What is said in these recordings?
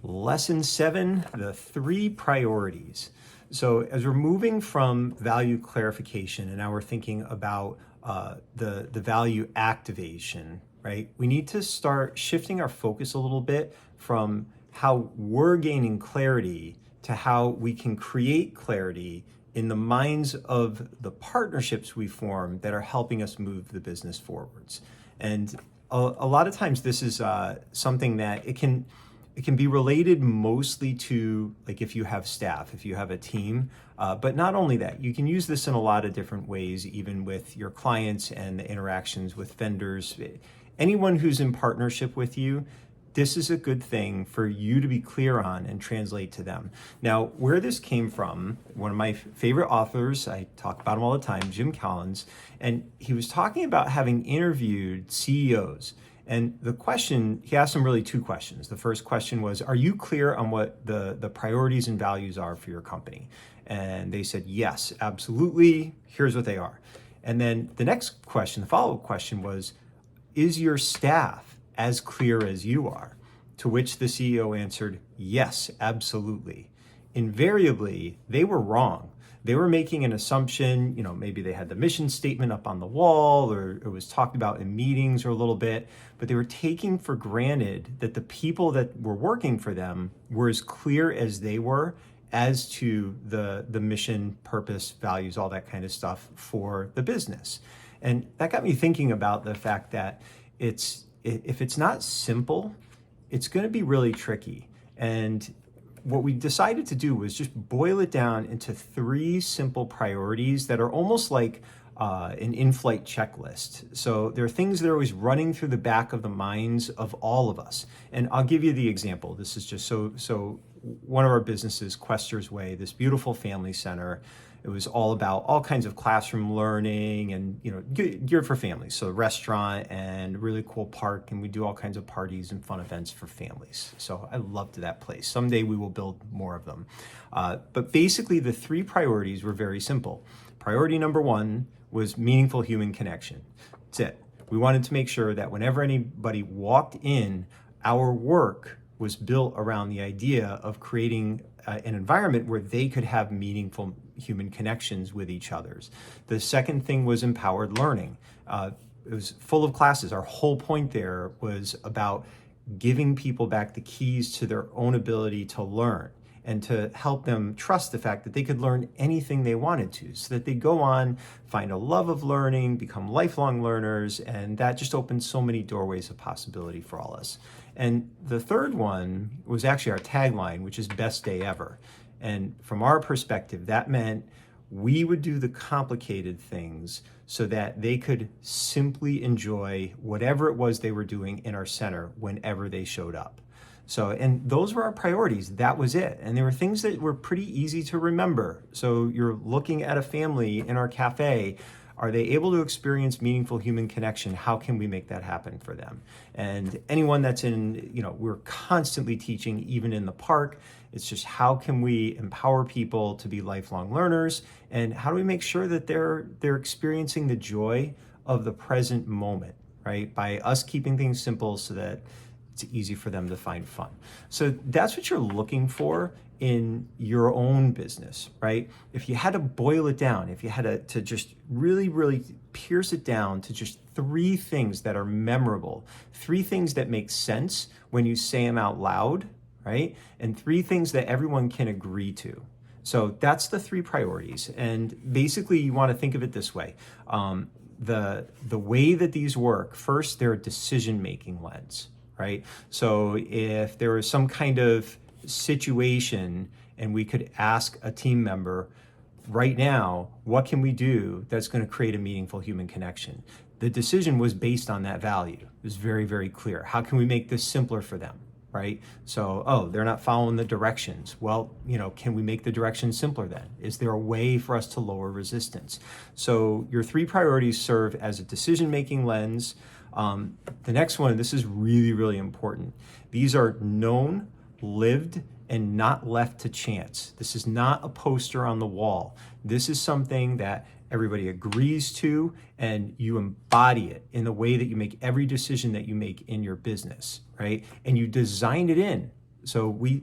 Lesson 7, the 3 priorities. So as we're moving from value clarification and now we're thinking about the value activation, right? We need to start shifting our focus a little bit from how we're gaining clarity to how we can create clarity in the minds of the partnerships we form that are helping us move the business forwards. And a lot of times this is something that it can be related mostly to, like, if you have staff, if you have a team, but not only that, you can use this in a lot of different ways, even with your clients and the interactions with vendors. Anyone who's in partnership with you, this is a good thing for you to be clear on and translate to them. Now, where this came from, one of my favorite authors, I talk about him all the time, Jim Collins, and he was talking about having interviewed CEOs. And the question, he asked them really 2 questions. The first question was, are you clear on what the priorities and values are for your company? And they said, yes, absolutely. Here's what they are. And then the next question, the follow-up question was, is your staff as clear as you are? To which the CEO answered, yes, absolutely. Invariably, they were wrong. They were making an assumption, maybe they had the mission statement up on the wall, or it was talked about in meetings or a little bit, but they were taking for granted that the people that were working for them were as clear as they were as to the mission, purpose, values, all that kind of stuff for the business. And that got me thinking about the fact that if it's not simple, it's going to be really tricky. And what we decided to do was just boil it down into 3 simple priorities that are almost like an in-flight checklist. So there are things that are always running through the back of the minds of all of us. And I'll give you the example. This is just so one of our businesses, Quester's Way, this beautiful family center. It was all about all kinds of classroom learning and, geared for families. So restaurant and really cool park, and we do all kinds of parties and fun events for families. So I loved that place. Someday we will build more of them. But basically the 3 priorities were very simple. Priority number 1 was meaningful human connection. That's it. We wanted to make sure that whenever anybody walked in, our work was built around the idea of creating an environment where they could have meaningful human connections with each others. The second thing was empowered learning. It was full of classes. Our whole point there was about giving people back the keys to their own ability to learn and to help them trust the fact that they could learn anything they wanted to, so that they go on, find a love of learning, become lifelong learners, and that just opens so many doorways of possibility for all us. And the third one was actually our tagline, which is best day ever. And from our perspective, that meant we would do the complicated things so that they could simply enjoy whatever it was they were doing in our center whenever they showed up. So, and those were our priorities. That was it. And there were things that were pretty easy to remember. So you're looking at a family in our cafe. Are they able to experience meaningful human connection? How can we make that happen for them? And anyone that's in, we're constantly teaching, even in the park. It's just, how can we empower people to be lifelong learners? And how do we make sure that they're experiencing the joy of the present moment, right? By us keeping things simple so that it's easy for them to find fun. So that's what you're looking for in your own business, right? If you had to boil it down, if you had to just really, really pierce it down to just 3 things that are memorable, 3 things that make sense when you say them out loud, right? And 3 things that everyone can agree to. So that's the 3 priorities. And basically you want to think of it this way. The way that these work, first, they're a decision-making lens, right? So if there was some kind of situation and we could ask a team member, right now, what can we do that's going to create a meaningful human connection? The decision was based on that value. It was very, very clear. How can we make this simpler for them, right? So, they're not following the directions. Well, can we make the directions simpler then? Is there a way for us to lower resistance? So your 3 priorities serve as a decision-making lens. The next one, this is really, really important. These are known, lived, and not left to chance. This is not a poster on the wall. This is something that everybody agrees to, and you embody it in the way that you make every decision that you make in your business, right? And you design it in So we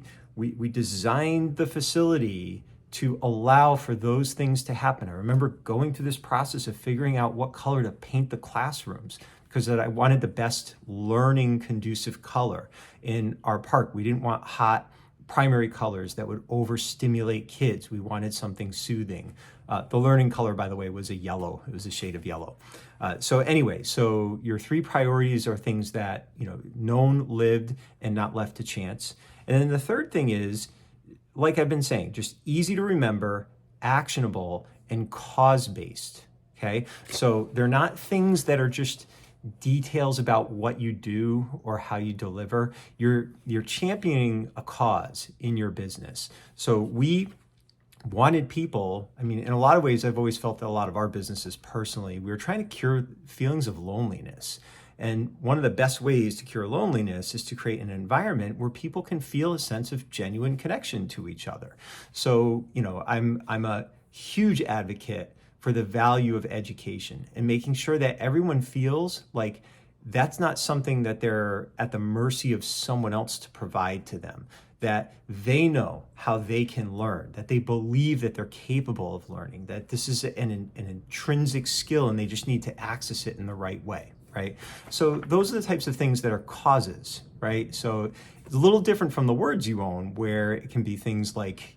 designed the facility to allow for those things to happen. I remember going through this process of figuring out what color to paint the classrooms because that I wanted the best learning conducive color in our park. We didn't want hot primary colors that would overstimulate kids. We wanted something soothing. The learning color, by the way, was a yellow. It was a shade of yellow. So anyway, so your three priorities are things that, known, lived, and not left to chance. And then the third thing is, like I've been saying, just easy to remember, actionable, and cause-based, okay? So they're not things that are just details about what you do or how you deliver. You're championing a cause in your business. So we wanted people, in a lot of ways, I've always felt that a lot of our businesses personally, we were trying to cure feelings of loneliness. And one of the best ways to cure loneliness is to create an environment where people can feel a sense of genuine connection to each other. So, I'm a huge advocate for the value of education and making sure that everyone feels like that's not something that they're at the mercy of someone else to provide to them, that they know how they can learn, that they believe that they're capable of learning, that this is an intrinsic skill and they just need to access it in the right way, right? So those are the types of things that are causes, right? So it's a little different from the words you own, where it can be things like,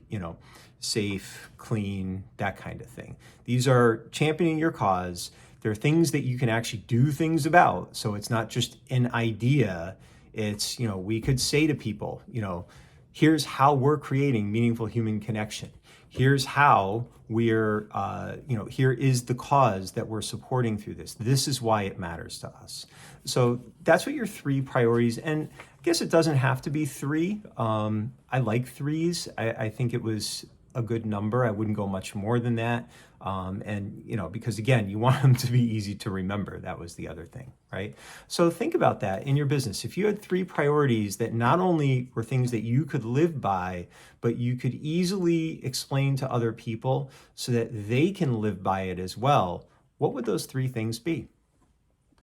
safe, clean, that kind of thing. These are championing your cause. They're things that you can actually do things about. So it's not just an idea. It's, we could say to people, here's how we're creating meaningful human connection. Here's how we're, here is the cause that we're supporting through this. This is why it matters to us. So that's what your three priorities, and I guess it doesn't have to be three. I like threes. I think it was a good number. I wouldn't go much more than that. Because again, you want them to be easy to remember. That was the other thing, right? So think about that in your business. If you had three priorities that not only were things that you could live by, but you could easily explain to other people so that they can live by it as well, what would those three things be?